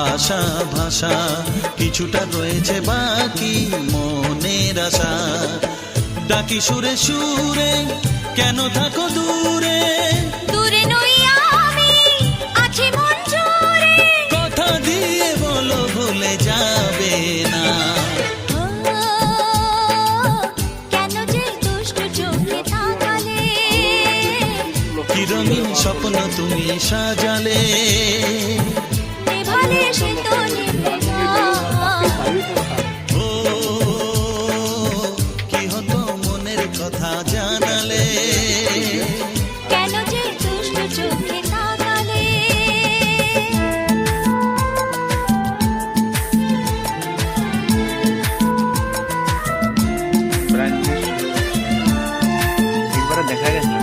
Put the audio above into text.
ভাষা ভাষা কিছুটা রয়েছে বাকি মনের আশা। ডাকি সুরে সুরে কেন থাকো দূরে, দূরে নই আমি আছি মন জুড়ে। কথা দিয়ে বলো ভুলে যাবে না। ও, কেন যে দুষ্টু চোখে তাকালে, কি রঙিন স্বপ্ন তুমি সাজালে, নেভালে সে তো নেবে না। ও কি হতো মনের কথা জানালে, কেন যে দুষ্টু চোখে তাকালে। একবারে দেখা গেছে।